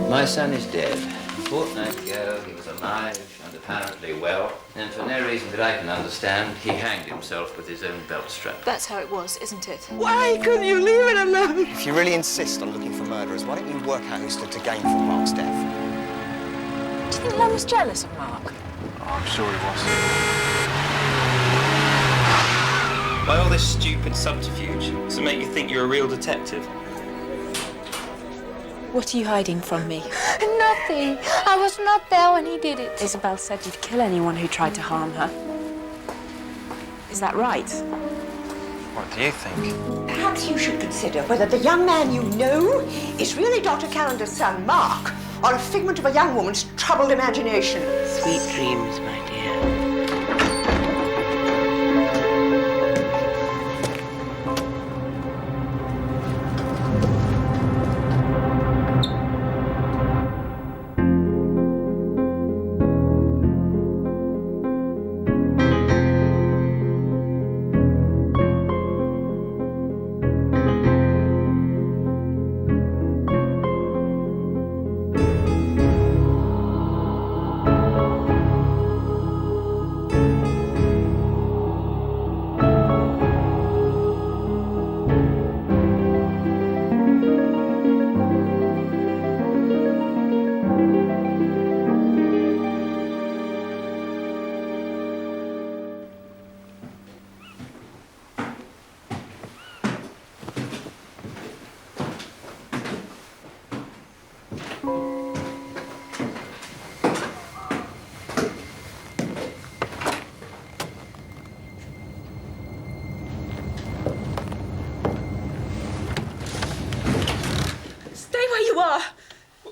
My son is dead. A fortnight ago, he was alive and apparently well, and for no reason that I can understand, he hanged himself with his own belt strap. That's how it was, isn't it? Why couldn't you leave it alone? If you really insist on looking for murderers, why don't you work out who stood to gain from Mark's death? Do you think Helen was jealous of Mark? Oh, I'm sure he was. By all this stupid subterfuge to make you think you're a real detective. What are you hiding from me? Nothing. I was not there when he did it. Isabel said you'd kill anyone who tried to harm her. Is that right? What do you think? Perhaps you should consider whether the young man you know is really Dr. Calendar's son, Mark, or a figment of a young woman's troubled imagination. Sweet dreams, my dear.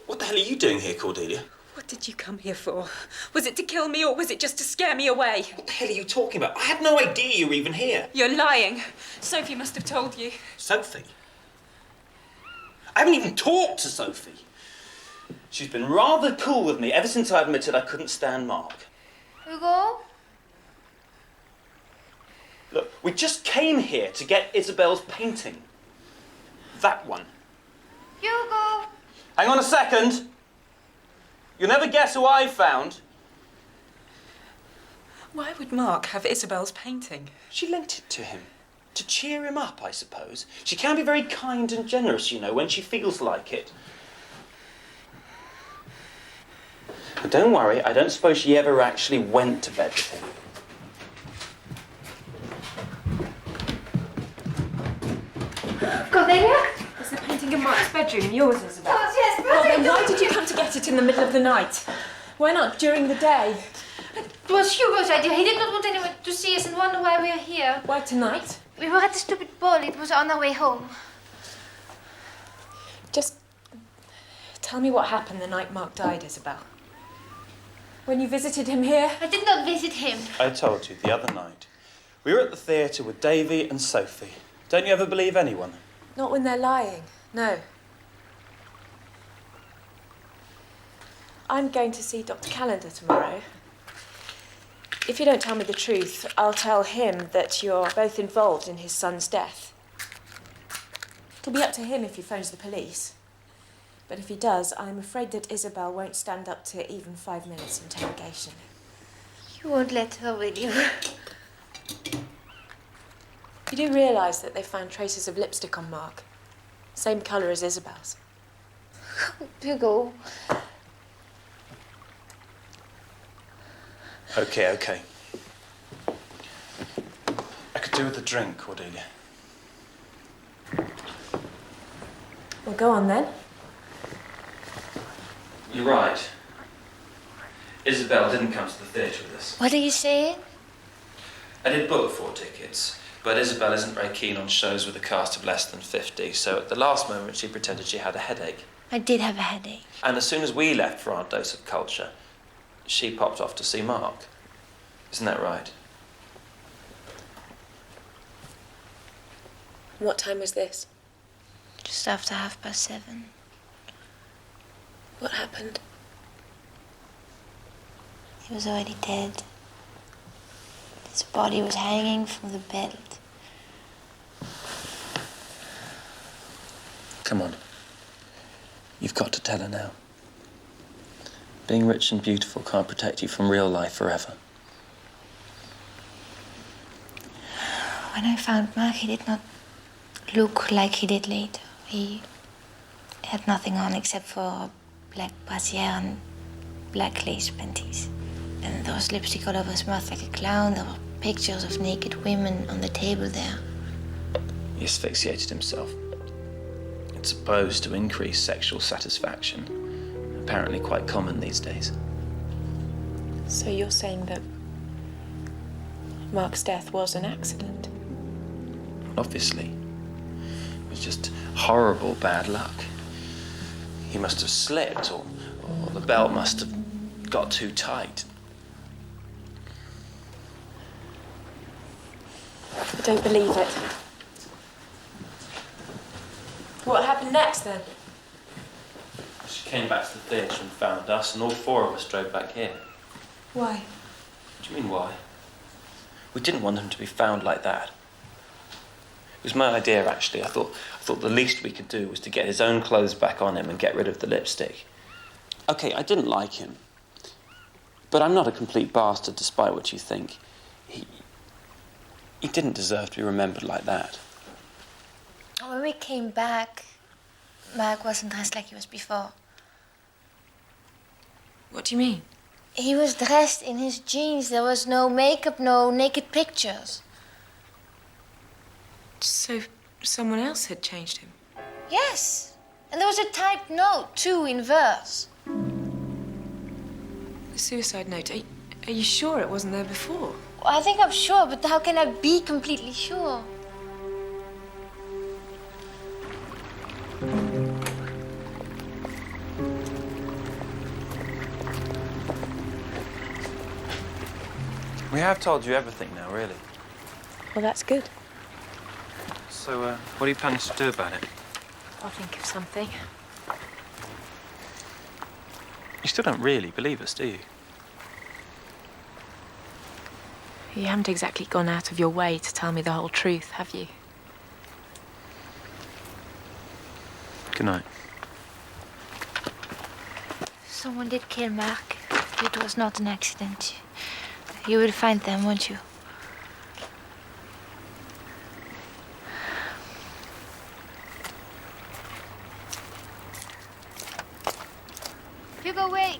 What the hell are you doing here, Cordelia? What did you come here for? Was it to kill me or was it just to scare me away? What the hell are you talking about? I had no idea you were even here. You're lying. Sophie must have told you. Sophie? I haven't even talked to Sophie. She's been rather cool with me ever since I admitted I couldn't stand Mark. Hugo? Look, we just came here to get Isabel's painting. That one. Hugo? Hang on a second. You'll never guess who I found. Why would Mark have Isabel's painting? She lent it to him. To cheer him up, I suppose. She can be very kind and generous, you know, when she feels like it. But don't worry, I don't suppose she ever actually went to bed with him. Cordelia? Is the painting in Mark's bedroom yours, Isabel? Oh, yes, but Well, then why did you come to get it in the middle of the night? Why not during the day? it was Hugo's idea. He did not want anyone to see us and wonder why we are here. Why tonight? We were at the stupid ball. It was on our way home. Just tell me what happened the night Mark died, Isabel. When you visited him here? I did not visit him. I told you the other night. We were at the theatre with Davy and Sophie. Don't you ever believe anyone? Not when they're lying, no. I'm going to see Dr. Calendar tomorrow. If you don't tell me the truth, I'll tell him that you're both involved in his son's death. It'll be up to him if he phones the police. But if he does, I'm afraid that Isabel won't stand up to even 5 minutes interrogation. You won't let her, will you? You do realise that they found traces of lipstick on Mark? Same colour as Isabel's. Hugo. Okay. I could do with a drink, Cordelia. Well, go on then. You're right. Isabel didn't come to the theatre with us. What are you saying? I did book 4 tickets, but Isabel isn't very keen on shows with a cast of less than 50, so at the last moment she pretended she had a headache. I did have a headache. And as soon as we left for our dose of culture, she popped off to see Mark. Isn't that right? What time was this? Just after 7:30. What happened? He was already dead. His body was hanging from the belt. Come on. You've got to tell her now. Being rich and beautiful can't protect you from real life forever. When I found Mark, he did not look like he did later. He had nothing on except for black brassiere and black lace panties. And there was lipstick all over his mouth like a clown. There were pictures of naked women on the table there. He asphyxiated himself. It's supposed to increase sexual satisfaction. Apparently quite common these days. So you're saying that Mark's death was an accident? Obviously. It was just horrible bad luck. He must have slipped, or the belt must have got too tight. I don't believe it. What happened next, then? She came back to the theatre and found us, and all four of us drove back here. Why? What do you mean, why? We didn't want him to be found like that. It was my idea, actually. I thought the least we could do was to get his own clothes back on him and get rid of the lipstick. Okay, I didn't like him. But I'm not a complete bastard, despite what you think. He didn't deserve to be remembered like that. When we came back, Mark wasn't dressed like he was before. What do you mean? He was dressed in his jeans. There was no makeup, no naked pictures. So someone else had changed him? Yes. And there was a typed note, too, in verse. The suicide note. Are you sure it wasn't there before? Well, I think I'm sure, but how can I be completely sure? We have told you everything now, really. Well, that's good. So, what are you planning to do about it? I'll think of something. You still don't really believe us, do you? You haven't exactly gone out of your way to tell me the whole truth, have you? Good night. Someone did kill Mark. It was not an accident. You will find them, won't you? Hugo, wait!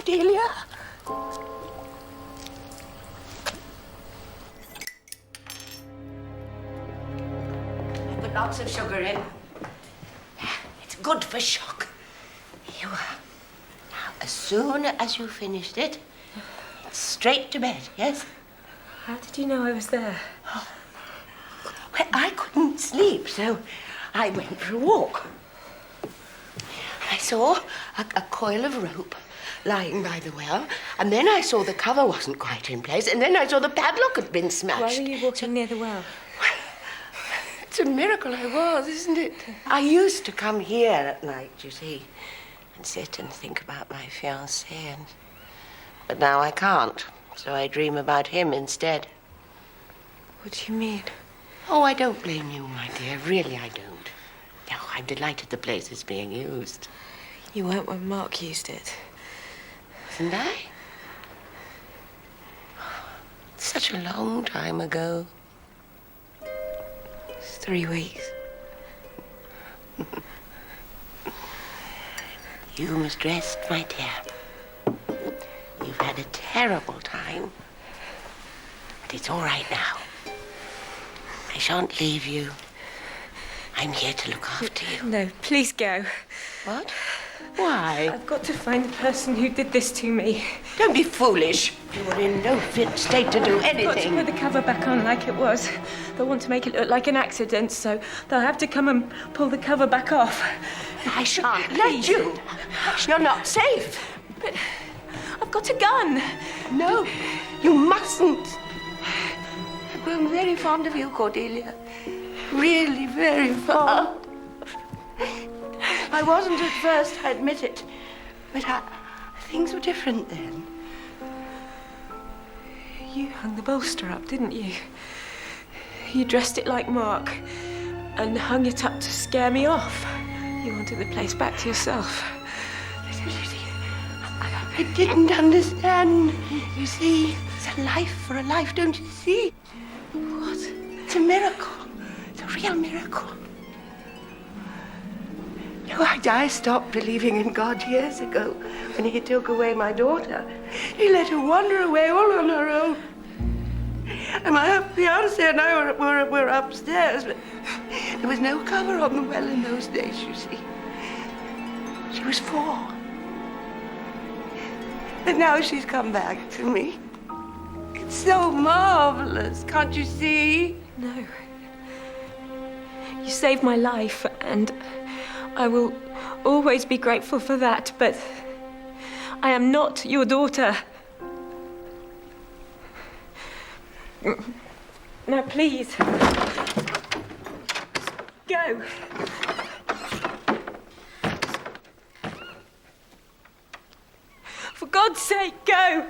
Cordelia? Put lots of sugar in. It's good for shock. Here you are. Now, as soon as you finished it, straight to bed, yes? How did you know I was there? Well, I couldn't sleep, so I went for a walk. I saw a coil of rope lying by the well, and then I saw the cover wasn't quite in place, and then I saw the padlock had been smashed. Why were you walking near the well? It's a miracle I was, isn't it? I used to come here at night, you see, and sit and think about my fiancé, but now I can't, so I dream about him instead. What do you mean? Oh, I don't blame you, my dear. Really, I don't. No, I'm delighted the place is being used. You weren't when Mark used it. Wasn't I? Such a long time ago. It's 3 weeks. You must rest, my dear. You've had a terrible time, but it's all right now. I shan't leave you. I'm here to look after you. No, please go. What? Why? I've got to find the person who did this to me. Don't be foolish. You are in no fit state to do I've got to anything. put the cover back on like it was. They'll want to make it look like an accident, so they'll have to come and pull the cover back off. I shan't let you. You're not safe. But I've got a gun. No, you mustn't. I've grown very fond of you, Cordelia. Really very fond. I wasn't at first, I admit it. But things were different then. You hung the bolster up, didn't you? You dressed it like Mark and hung it up to scare me off. You wanted the place back to yourself. I didn't understand. You see, it's a life for a life, don't you see? What? It's a miracle. It's a real miracle. No, I stopped believing in God years ago when he took away my daughter. He let her wander away all on her own. And my fiancé and I were upstairs, but there was no cover on the well in those days, you see. She was 4. But now she's come back to me. It's so marvelous, can't you see? No. You saved my life, and I will always be grateful for that, but I am not your daughter. Now, please. Go. For God's sake, go.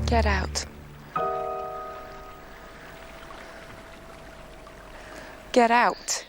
Get out. Get out.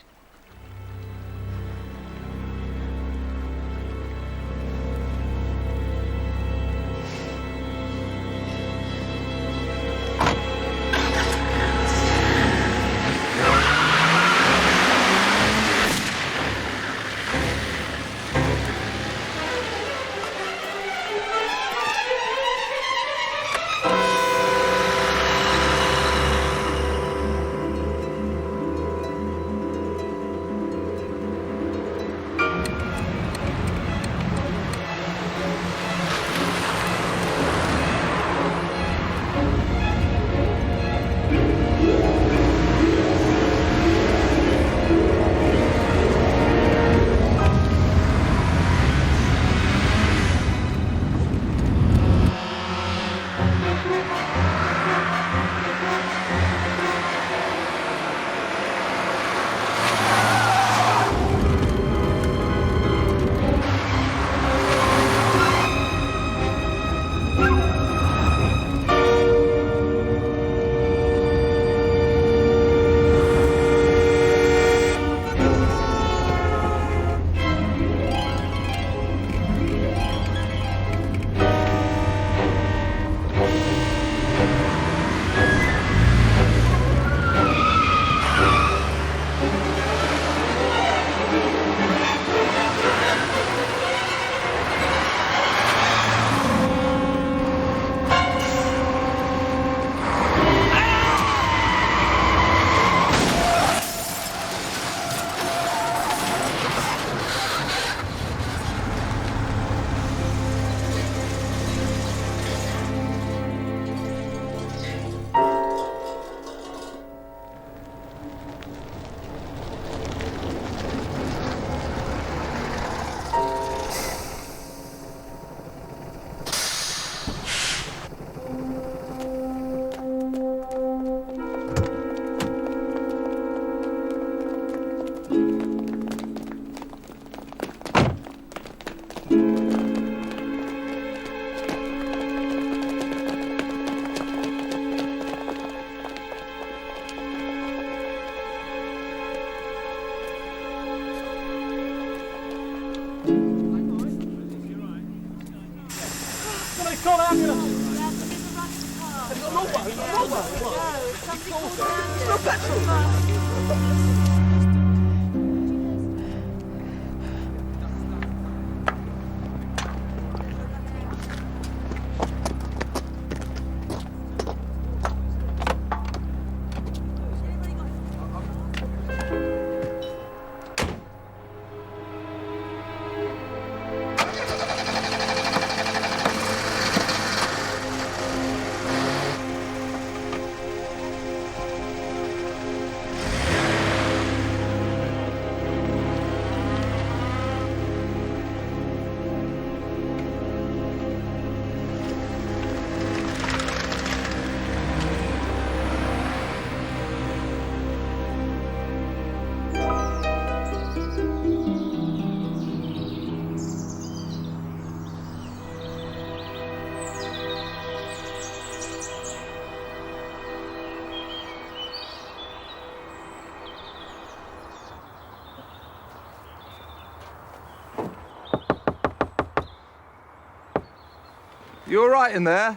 You all right in there?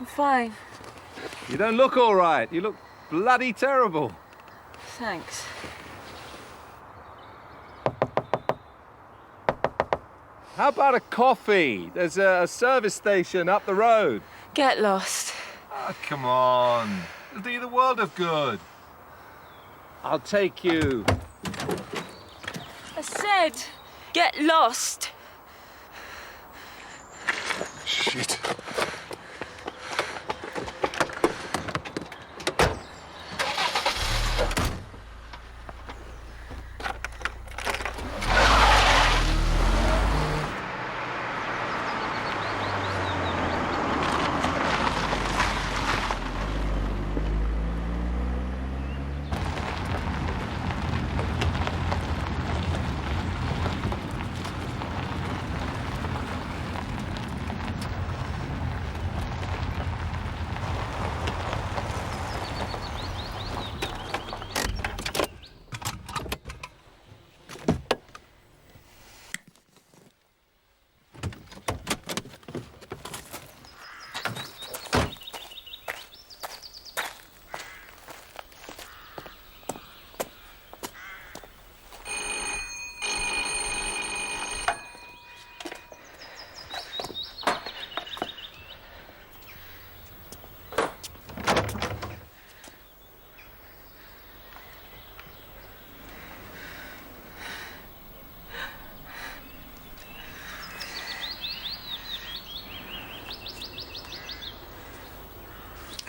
I'm fine. You don't look all right. You look bloody terrible. Thanks. How about a coffee? There's a service station up the road. Get lost. Oh, come on. It'll do you the world of good. I'll take you. I said, get lost. Shit.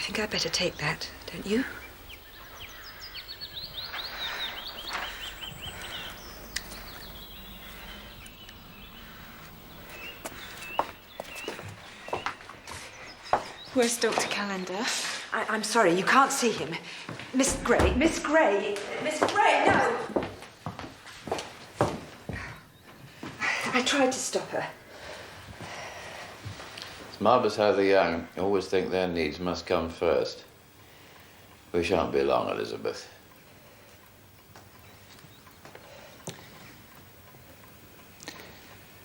think I'd better take that, don't you? Where's Dr. Calendar? I'm sorry, you can't see him. Miss Gray, Miss Gray, Miss Gray, no! I tried to stop her. It's marvellous how the young always think their needs must come first. We shan't be long, Elizabeth.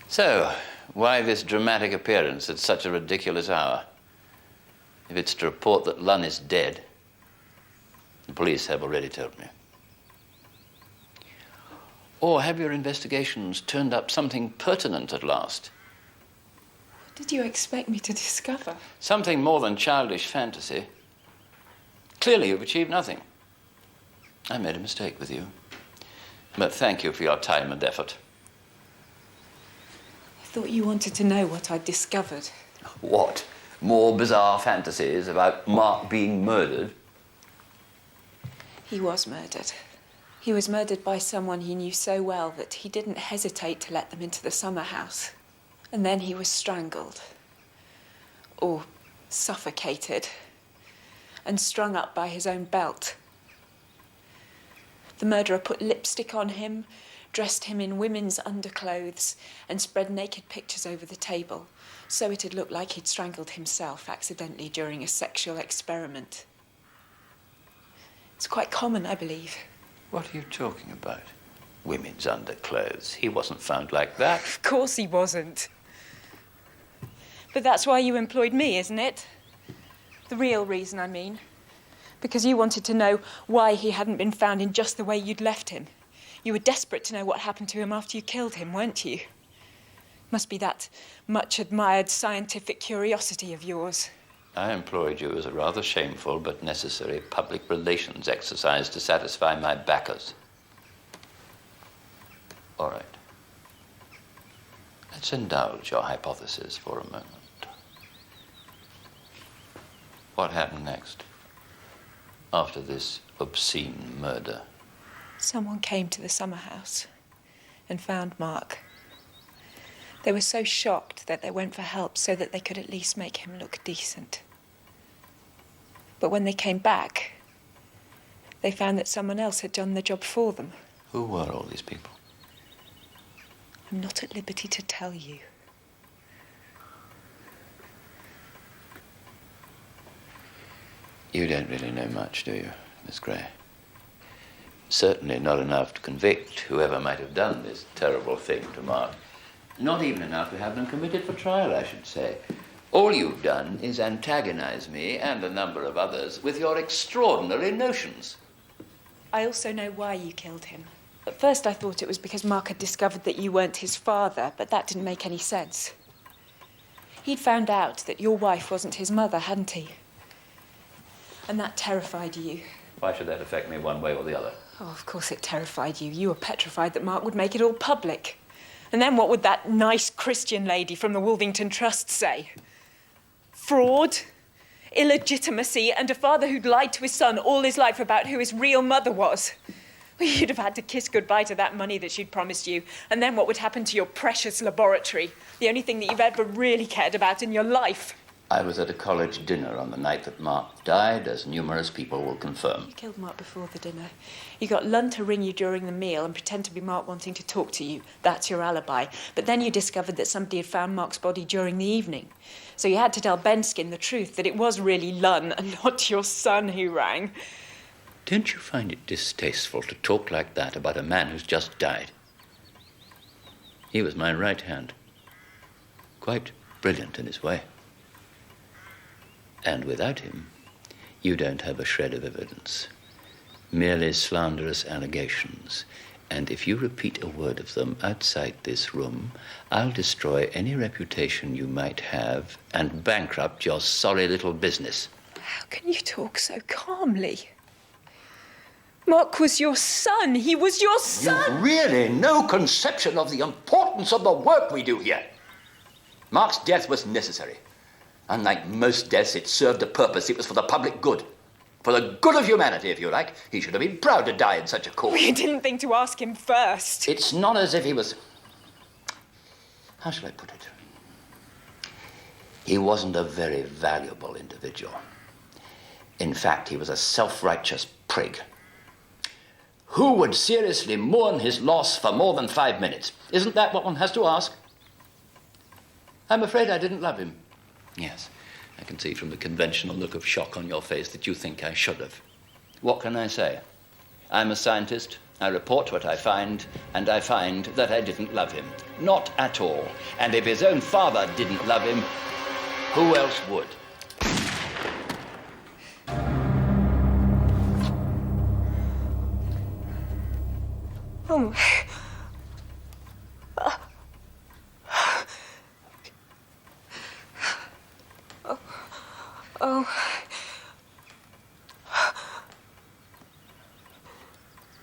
So, why this dramatic appearance at such a ridiculous hour? If it's to report that Lunn is dead, the police have already told me. Or have your investigations turned up something pertinent at last? What did you expect me to discover? Something more than childish fantasy. Clearly, you've achieved nothing. I made a mistake with you. But thank you for your time and effort. I thought you wanted to know what I'd discovered. What? More bizarre fantasies about Mark being murdered? He was murdered. He was murdered by someone he knew so well that he didn't hesitate to let them into the summer house. And then he was strangled. Or suffocated. And strung up by his own belt. The murderer put lipstick on him, dressed him in women's underclothes, and spread naked pictures over the table, so it'd look like he'd strangled himself accidentally during a sexual experiment. It's quite common, I believe. What are you talking about? Women's underclothes. He wasn't found like that. Of course he wasn't. But that's why you employed me, isn't it? The real reason, I mean. Because you wanted to know why he hadn't been found in just the way you'd left him. You were desperate to know what happened to him after you killed him, weren't you? Must be that much-admired scientific curiosity of yours. I employed you as a rather shameful but necessary public relations exercise to satisfy my backers. All right. Let's indulge your hypothesis for a moment. What happened next? After this obscene murder? Someone came to the summer house and found Mark. They were so shocked that they went for help so that they could at least make him look decent. But when they came back, they found that someone else had done the job for them. Who were all these people? I'm not at liberty to tell you. You don't really know much, do you, Miss Gray? Certainly not enough to convict whoever might have done this terrible thing to Mark. Not even enough to have them committed for trial, I should say. All you've done is antagonize me and a number of others with your extraordinary notions. I also know why you killed him. At first I thought it was because Mark had discovered that you weren't his father, but that didn't make any sense. He'd found out that your wife wasn't his mother, hadn't he? And that terrified you. Why should that affect me one way or the other? Oh, of course it terrified you. You were petrified that Mark would make it all public. And then what would that nice Christian lady from the Wolvington Trust say? Fraud, illegitimacy, and a father who'd lied to his son all his life about who his real mother was. Well, you'd have had to kiss goodbye to that money that she'd promised you. And then what would happen to your precious laboratory? The only thing that you've ever really cared about in your life. I was at a college dinner on the night that Mark died, as numerous people will confirm. You killed Mark before the dinner. You got Lund to ring you during the meal and pretend to be Mark wanting to talk to you. That's your alibi. But then you discovered that somebody had found Mark's body during the evening. So you had to tell Benskin the truth, that it was really Lund and not your son who rang. Don't you find it distasteful to talk like that about a man who's just died? He was my right hand. Quite brilliant in his way. And without him, you don't have a shred of evidence. Merely slanderous allegations. And if you repeat a word of them outside this room, I'll destroy any reputation you might have and bankrupt your sorry little business. How can you talk so calmly? Mark was your son. He was your son. You've really no conception of the importance of the work we do here. Mark's death was necessary. Unlike most deaths, it served a purpose. It was for the public good. For the good of humanity, if you like. He should have been proud to die in such a cause. You didn't think to ask him first. It's not as if he was... How shall I put it? He wasn't a very valuable individual. In fact, he was a self-righteous prig. Who would seriously mourn his loss for more than 5 minutes? Isn't that what one has to ask? I'm afraid I didn't love him. Yes, I can see from the conventional look of shock on your face that you think I should have. What can I say? I'm a scientist. I report what I find, and I find that I didn't love him. Not at all. And if his own father didn't love him, who else would? Oh. Oh.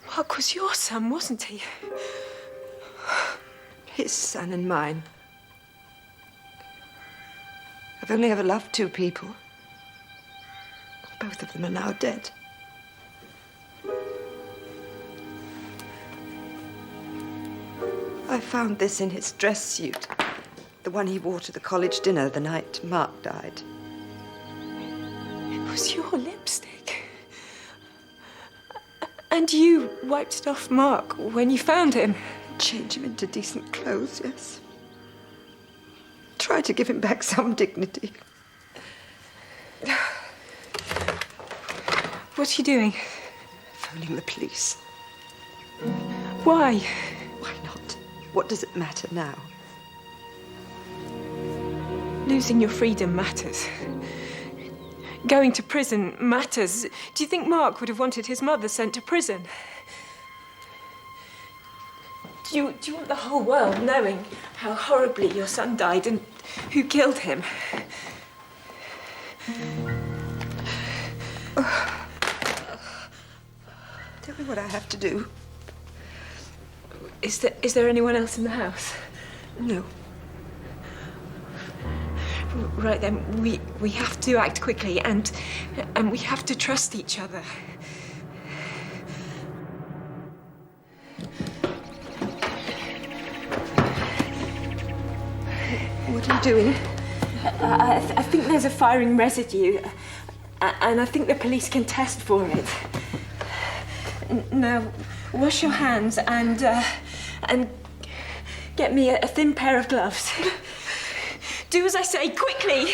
Mark was your son, wasn't he? His son and mine. I've only ever loved two people. Both of them are now dead. I found this in his dress suit. The one he wore to the college dinner the night Mark died. It was your lipstick. And you wiped it off Mark when you found him. Change him into decent clothes, yes. Try to give him back some dignity. What are you doing? Phoning the police. Why? Why not? What does it matter now? Losing your freedom matters. Going to prison matters. Do you think Mark would have wanted his mother sent to prison? Do you want the whole world knowing how horribly your son died and who killed him? Tell me what I have to do. Is there anyone else in the house? No. Right then, we have to act quickly and we have to trust each other. What are you doing? I think there's a firing residue, and I think the police can test for it. Now, wash your hands and get me a thin pair of gloves. Do as I say, quickly!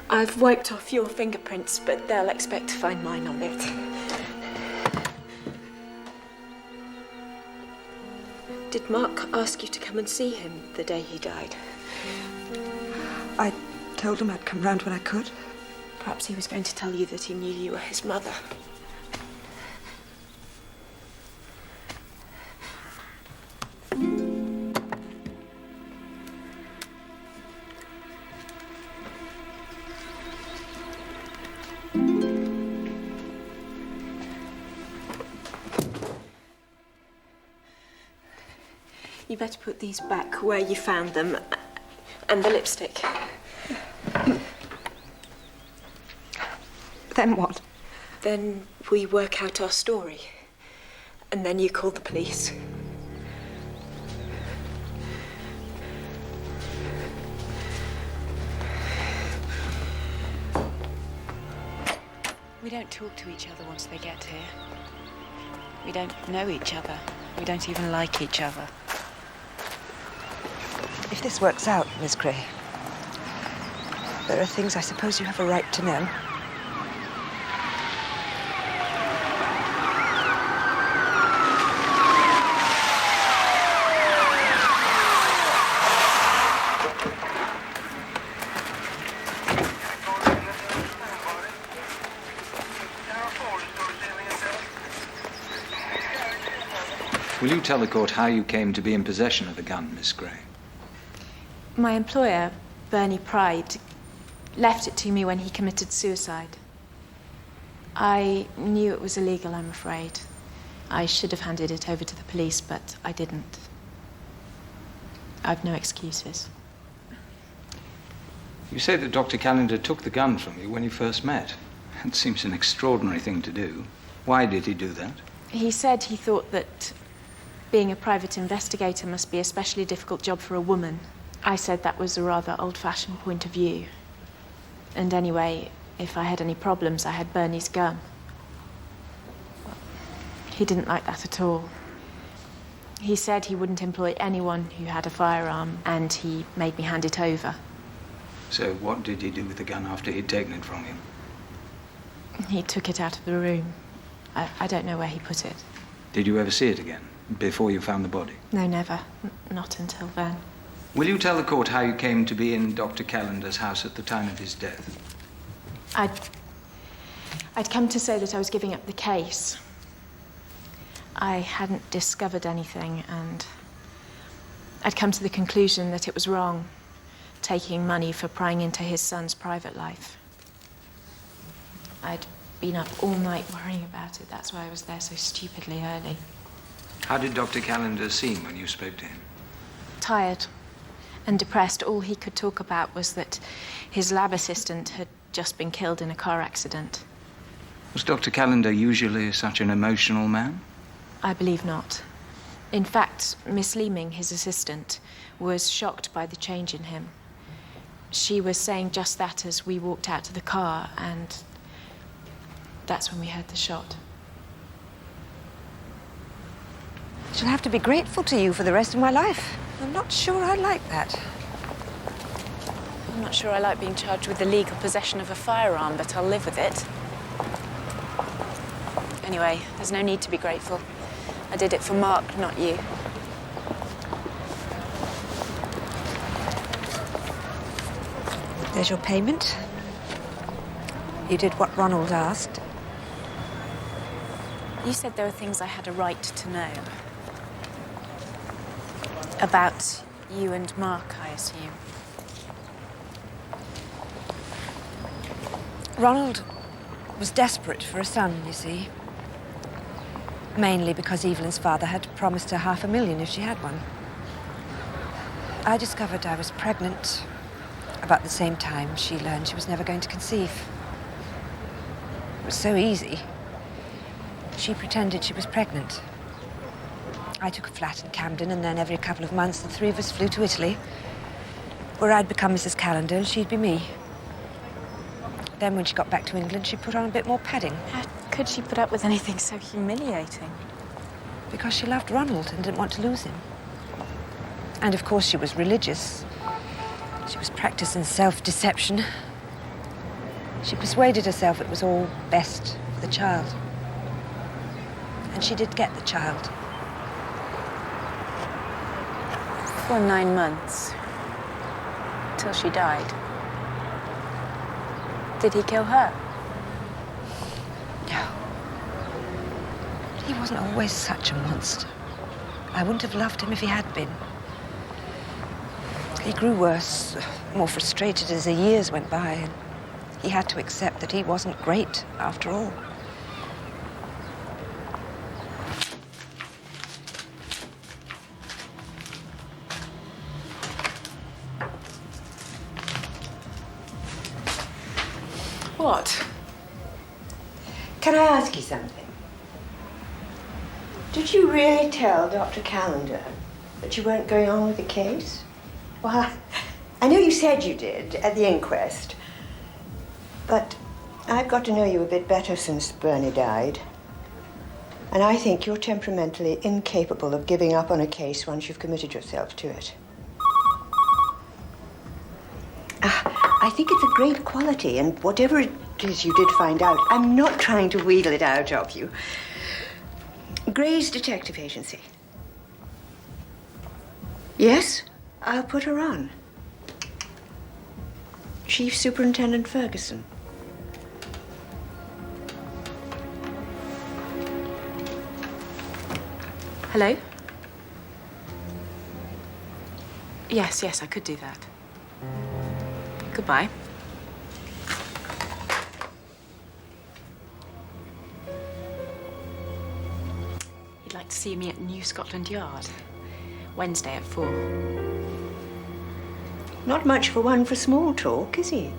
I've wiped off your fingerprints, but they'll expect to find mine on it. Did Mark ask you to come and see him the day he died? I told him I'd come round when I could. Perhaps he was going to tell you that he knew you were his mother. You better put these back where you found them, and the lipstick. Then what? Then we work out our story, and then you call the police. We don't talk to each other once they get here. We don't know each other. We don't even like each other. If this works out, Miss Gray, there are things I suppose you have a right to know. Will you tell the court how you came to be in possession of the gun, Miss Gray? My employer, Bernie Pride, left it to me when he committed suicide. I knew it was illegal, I'm afraid. I should have handed it over to the police, but I didn't. I've no excuses. You say that Dr. Callender took the gun from you when you first met. That seems an extraordinary thing to do. Why did he do that? He said he thought that being a private investigator must be a especially difficult job for a woman. I said that was a rather old-fashioned point of view. And anyway, if I had any problems, I had Bernie's gun. He didn't like that at all. He said he wouldn't employ anyone who had a firearm, and he made me hand it over. So what did he do with the gun after he'd taken it from you? He took it out of the room. I don't know where he put it. Did you ever see it again, before you found the body? No, never. Not until then. Will you tell the court how you came to be in Dr. Callender's house at the time of his death? I'd come to say that I was giving up the case. I hadn't discovered anything, and I'd come to the conclusion that it was wrong, taking money for prying into his son's private life. I'd been up all night worrying about it. That's why I was there so stupidly early. How did Dr. Callender seem when you spoke to him? Tired and depressed. All he could talk about was that his lab assistant had just been killed in a car accident. Was Dr. Callender usually such an emotional man? I believe not. In fact, Miss Leeming, his assistant, was shocked by the change in him. She was saying just that as we walked out to the car, and that's when we heard the shot. She'll have to be grateful to you for the rest of my life. I'm not sure I like that. I'm not sure I like being charged with illegal possession of a firearm, but I'll live with it. Anyway, there's no need to be grateful. I did it for Mark, not you. There's your payment. You did what Ronald asked. You said there were things I had a right to know. About you and Mark, I assume. Ronald was desperate for a son, you see. Mainly because Evelyn's father had promised her $500,000 if she had one. I discovered I was pregnant about the same time she learned she was never going to conceive. It was so easy. She pretended she was pregnant. I took a flat in Camden, and then every couple of months the three of us flew to Italy, where I'd become Mrs. Callender and she'd be me. Then when she got back to England, she put on a bit more padding. How could she put up with anything so humiliating? Because she loved Ronald and didn't want to lose him. And of course she was religious. She was practicing self-deception. She persuaded herself it was all best for the child. And she did get the child. For 9 months. Till she died. Did he kill her? No. He wasn't always such a monster. I wouldn't have loved him if he had been. He grew worse, more frustrated as the years went by, and he had to accept that he wasn't great after all. What? Can I ask you something? Did you really tell Dr. Callender that you weren't going on with the case? Well, I know you said you did at the inquest, but I've got to know you a bit better since Bernie died. And I think you're temperamentally incapable of giving up on a case once you've committed yourself to it. I think it's a great quality, and whatever it is you did find out, I'm not trying to wheedle it out of you. Gray's detective agency. Yes, I'll put her on. Chief Superintendent Ferguson. Hello? Yes, I could do that. Goodbye. You'd like to see me at New Scotland Yard? Wednesday at 4. Not much for one for small talk, is he?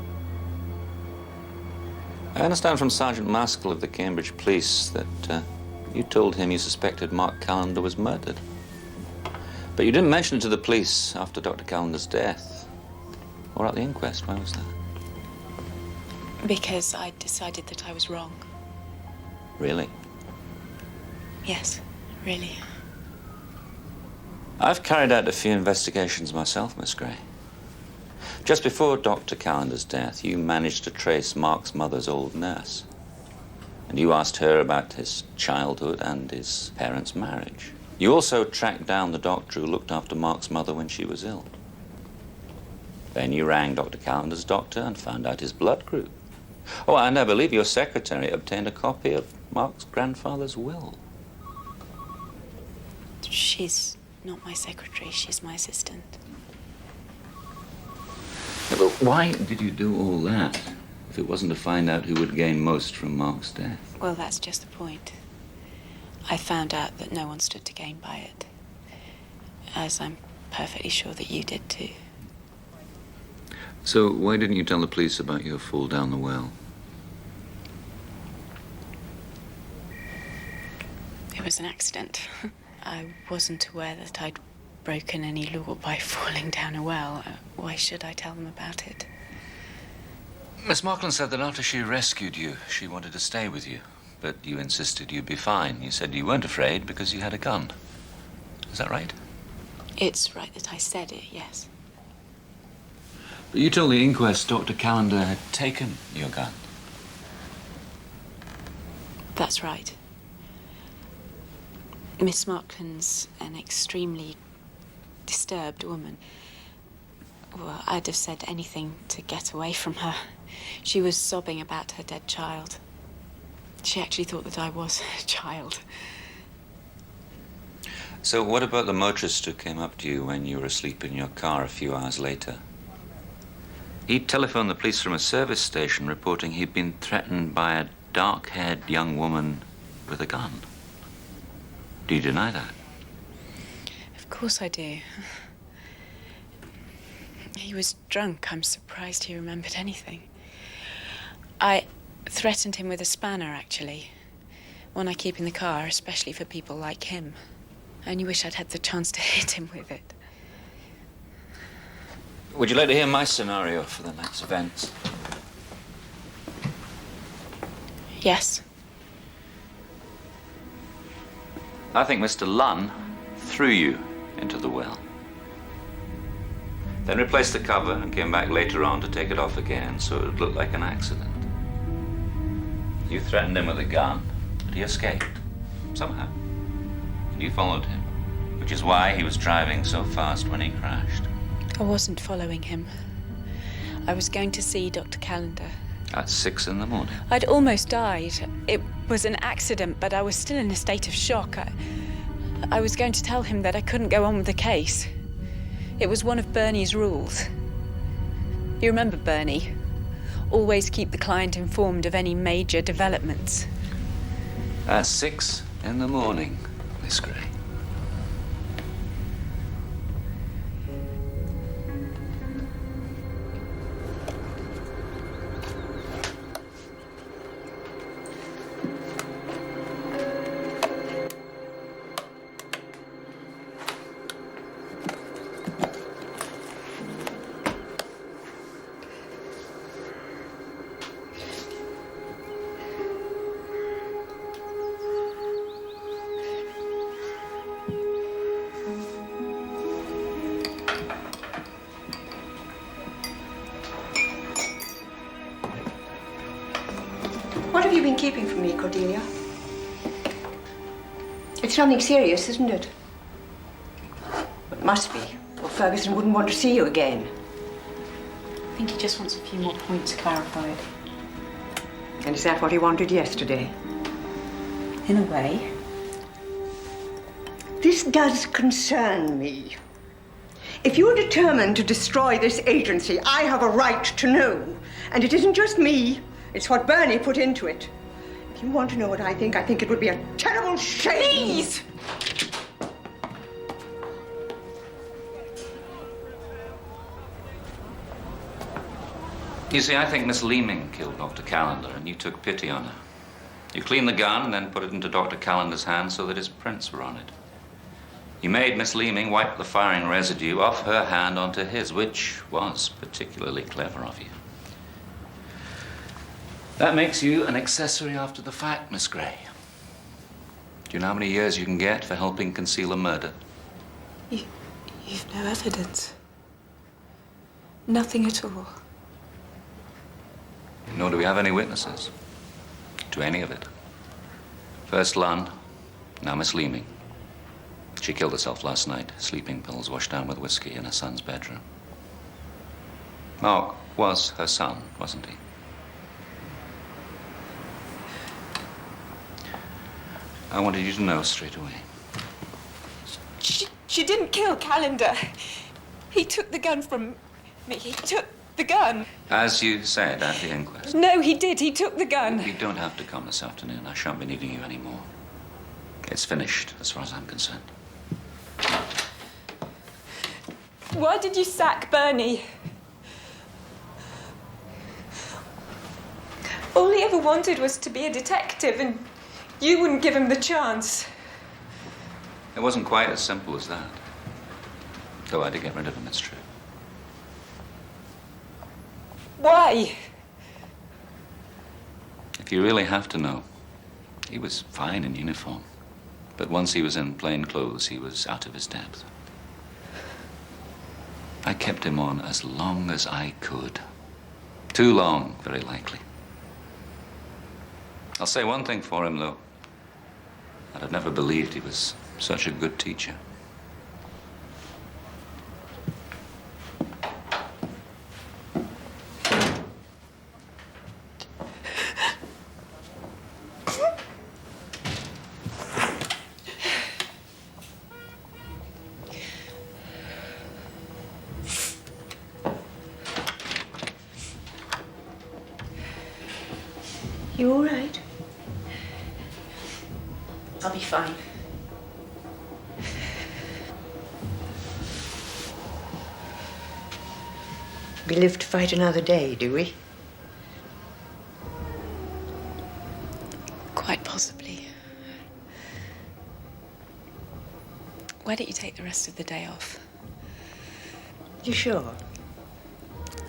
I understand from Sergeant Maskell of the Cambridge Police that you told him you suspected Mark Callender was murdered. But you didn't mention it to the police after Dr. Callender's death. Or at the inquest. Why was that? Because I decided that I was wrong. Really? Yes, really. I've carried out a few investigations myself, Miss Gray. Just before Dr. Callender's death, you managed to trace Mark's mother's old nurse. And you asked her about his childhood and his parents' marriage. You also tracked down the doctor who looked after Mark's mother when she was ill. Then you rang Dr. Callender's doctor and found out his blood group. Oh, and I believe your secretary obtained a copy of Mark's grandfather's will. She's not my secretary, she's my assistant. Yeah, but why did you do all that if it wasn't to find out who would gain most from Mark's death? Well, that's just the point. I found out that no one stood to gain by it. As I'm perfectly sure that you did too. So why didn't you tell the police about your fall down the well? It was an accident. I wasn't aware that I'd broken any law by falling down a well. Why should I tell them about it? Miss Markland said that after she rescued you, she wanted to stay with you. But you insisted you'd be fine. You said you weren't afraid because you had a gun. Is that right? It's right that I said it, yes. But you told the inquest Dr. Callender had taken your gun. That's right. Miss Markland's an extremely disturbed woman. Well, I'd have said anything to get away from her. She was sobbing about her dead child. She actually thought that I was a child. So what about the motorist who came up to you when you were asleep in your car a few hours later? He telephoned the police from a service station reporting he'd been threatened by a dark-haired young woman with a gun. Do you deny that? Of course I do. He was drunk. I'm surprised he remembered anything. I threatened him with a spanner, actually. One I keep in the car, especially for people like him. I only wish I'd had the chance to hit him with it. Would you like to hear my scenario for the night's events? Yes. I think Mr. Lunn threw you into the well. Then replaced the cover and came back later on to take it off again so it would look like an accident. You threatened him with a gun, but he escaped. Somehow. And you followed him, which is why he was driving so fast when he crashed. I wasn't following him. I was going to see Dr. Callender. At 6 in the morning. I'd almost died. It was an accident, but I was still in a state of shock. I was going to tell him that I couldn't go on with the case. It was one of Bernie's rules. You remember Bernie? Always keep the client informed of any major developments. At 6 in the morning, Miss Gray. What have you been keeping from me, Cordelia? It's something serious, isn't it? It must be, or Ferguson wouldn't want to see you again. I think he just wants a few more points clarified. And is that what he wanted yesterday? In a way. This does concern me. If you're determined to destroy this agency, I have a right to know. And it isn't just me, it's what Bernie put into it. If you want to know what I think it would be a terrible shame. Please! You see, I think Miss Leeming killed Dr. Callender, and you took pity on her. You cleaned the gun and then put it into Dr. Callender's hands so that his prints were on it. You made Miss Leeming wipe the firing residue off her hand onto his, which was particularly clever of you. That makes you an accessory after the fact, Miss Gray. Do you know how many years you can get for helping conceal a murder? You've no evidence. Nothing at all. Nor do we have any witnesses to any of it. First Lund, now Miss Leeming. She killed herself last night, sleeping pills washed down with whiskey in her son's bedroom. Mark was her son, wasn't he? I wanted you to know straight away. She didn't kill Callender. He took the gun from me. He took the gun. As you said at the inquest. No, he did. He took the gun. You don't have to come this afternoon. I shan't be needing you anymore. It's finished, as far as I'm concerned. Why did you sack Bernie? All he ever wanted was to be a detective, and you wouldn't give him the chance. It wasn't quite as simple as that. Though I did get rid of him, it's true. Why? If you really have to know, he was fine in uniform. But once he was in plain clothes, he was out of his depth. I kept him on as long as I could. Too long, very likely. I'll say one thing for him, though. I'd have never believed he was such a good teacher. You all right? I'll be fine. We live to fight another day, do we? Quite possibly. Why don't you take the rest of the day off? You sure?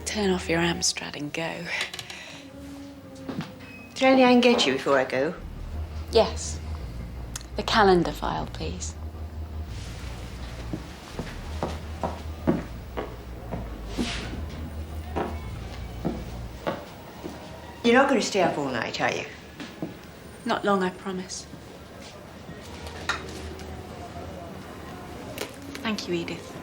Turn off your Amstrad and go. Is there anything I can get you before I go? Yes. The calendar file, please. You're not going to stay up all night, are you? Not long, I promise. Thank you, Edith.